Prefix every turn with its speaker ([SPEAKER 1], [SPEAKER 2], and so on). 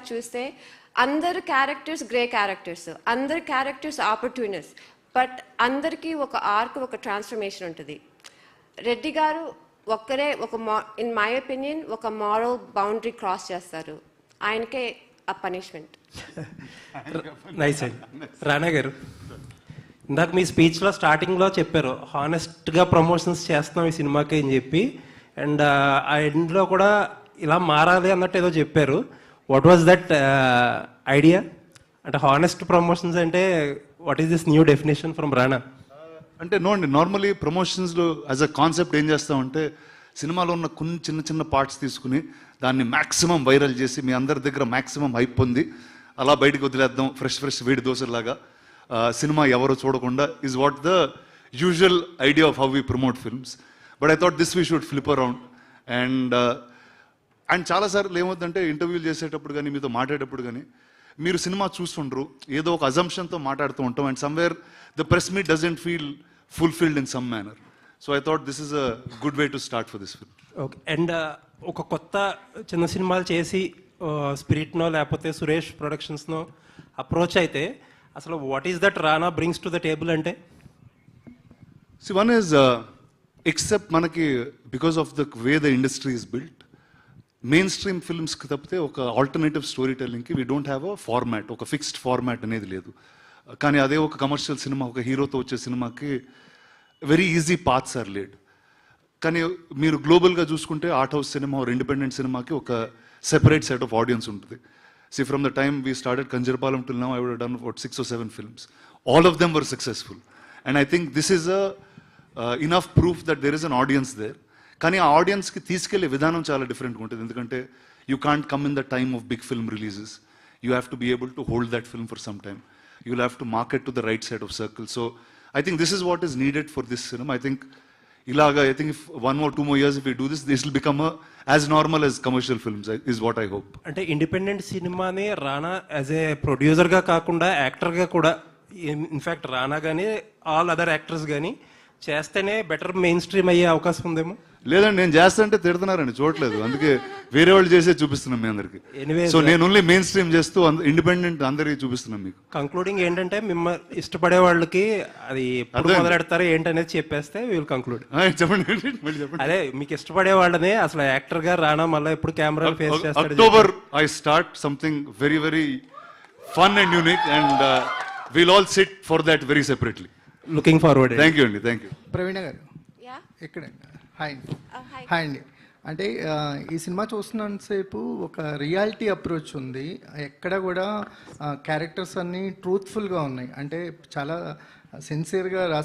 [SPEAKER 1] చూస్తే అందరు characters grey characters, అందరు క్యారెక్టర్స్ ఆపర్చునిస్ట్, బట్ అందరికీ ఒక ఆర్క్, ఒక ట్రాన్స్ఫర్మేషన్ ఉంటుంది. రెడ్డి గారు ఒక్కరే ఇన్ మై ఒపీనియన్ ఒక మారల్ బౌండరీ క్రాస్ చేస్తారు. ఆయనకే ఆ పనిష్మెంట్.
[SPEAKER 2] నైస్ అండి. రానా గారు, ఇందాక మీ స్పీచ్లో స్టార్టింగ్లో చెప్పారు హానెస్ట్గా ప్రమోషన్స్ చేస్తున్నాం ఈ సినిమాకి అని చెప్పి, అండ్ ఆ ఎండ్లో కూడా ఇలా మారాలి అన్నట్టు ఏదో చెప్పారు. What was that idea? అంటే హానెస్ట్ ప్రమోషన్స్ అంటే what is this new definition from రానా?
[SPEAKER 3] అంటే నో అండి, నార్మలీ ప్రమోషన్స్లో యాజ్ అ కాన్సెప్ట్ ఏం చేస్తామంటే సినిమాలో ఉన్న కొన్ని చిన్న చిన్న పార్ట్స్ తీసుకుని దాన్ని మ్యాక్సిమం వైరల్ చేసి మీ అందరి దగ్గర మ్యాక్సిమం హైప్ పొంది అలా బయటకు వదిలేద్దాం ఫ్రెష్ వేడి దోశలాగా, సినిమా ఎవరు చూడకుండా is what the usual idea of how we promote films. But I thought this we should flip around. And చాలాసార్లు ఏమవుతుందంటే ఇంటర్వ్యూలు చేసేటప్పుడు కానీ మీతో మాట్లాడేటప్పుడు కానీ మీరు సినిమా చూస్తుండ్రు, ఏదో ఒక అజంప్షన్తో మాట్లాడుతూ ఉంటాం, and somewhere the press meet doesn't feel fulfilled in some manner. So I thought this is a good way to start for this film.
[SPEAKER 2] Okay. And ఒక కొత్త చిన్న సినిమాలు చేసి స్పిరిట్నో లేకపోతే సురేష్ ప్రొడక్షన్స్నో అప్రోచ్ అయితే అసలు what is that Rana brings to the table అంటే?
[SPEAKER 3] One is except మనకి because of the way the industry is built, mainstream ఫిల్మ్స్కి తప్పితే ఒక ఆల్టర్నేటివ్ స్టోరీ టెల్లింగ్కి we don't have a format, ఒక ఫిక్స్డ్ ఫార్మాట్ అనేది లేదు. కానీ అదే ఒక కమర్షియల్ సినిమా, ఒక హీరోతో వచ్చే సినిమాకి very easy paths are laid. కానీ మీరు గ్లోబల్గా చూసుకుంటే art house cinema or independent సినిమాకి ఒక సెపరేట్ సెట్ ఆఫ్ ఆడియన్స్ ఉంటుంది. See, from the time we started Kanjarpalam till now, I would have done about 6 or 7 films. All of them were successful. And I think this is enough proof that there is an audience there. కానీ ఆ ఆడియన్స్కి తీసుకెళ్లే విధానం చాలా డిఫరెంట్గా ఉంటుంది. ఎందుకంటే you can't come in the time of big film releases. You have to be able to hold that film for some time. You will have to market to the right side of circle. So I think this is what is needed for this cinema. I think ఇలాగా, I think if 1 or 2 more years if we do this, this will become as normal as commercial films, is what I hope.
[SPEAKER 2] అంటే independent సినిమాని రానా as a ప్రొడ్యూసర్గా కాకుండా యాక్టర్గా కూడా, in fact రానా కానీ all other actors కానీ చేస్తేనే బెటర్ మెయిన్ స్ట్రీమ్ అయ్యే అవకాశం ఉందేమో.
[SPEAKER 3] లేదండి, నేను చేస్తాంటే తిడుతున్నారండి, చూడట్లేదు. అందుకే వేరే వాళ్ళు చేసే చూపిస్తున్నాం మీ అందరికి. సో నేను ఓన్లీ మెయిన్ స్ట్రీమ్ చేస్తూ ఇండిపెండెంట్ అందరికి చూపిస్తున్నాం మీకు.
[SPEAKER 2] కంక్లూడింగ్ ఏంటంటే మిమ్మల్ని ఇష్టపడే వాళ్ళకి అది ఎప్పుడు మొదలెడతారో ఏంటనేది చెప్పేస్తే విల్ కంక్లూడ్.
[SPEAKER 3] చెప్పండి.
[SPEAKER 2] అదే మీకు ఇష్టపడే వాళ్ళని అసలు యాక్టర్ గా రానా మళ్ళీ ఎప్పుడు కెమెరా ఫేస్ చేస్తారు?
[SPEAKER 3] October I start something very very fun and unique, and will all sit for that very separately.
[SPEAKER 2] Looking forward.
[SPEAKER 3] Thank you అండి. Thank you.
[SPEAKER 4] ప్రవీణ గారు ఇక్కడ. హాయ్ అండి. అంటే ఈ సినిమా చూస్తున్నంతసేపు ఒక రియాలిటీ అప్రోచ్ ఉంది. ఎక్కడ కూడా క్యారెక్టర్స్ అన్నీ ట్రూత్ఫుల్గా ఉన్నాయి. అంటే చాలా సిన్సియర్గా రాసి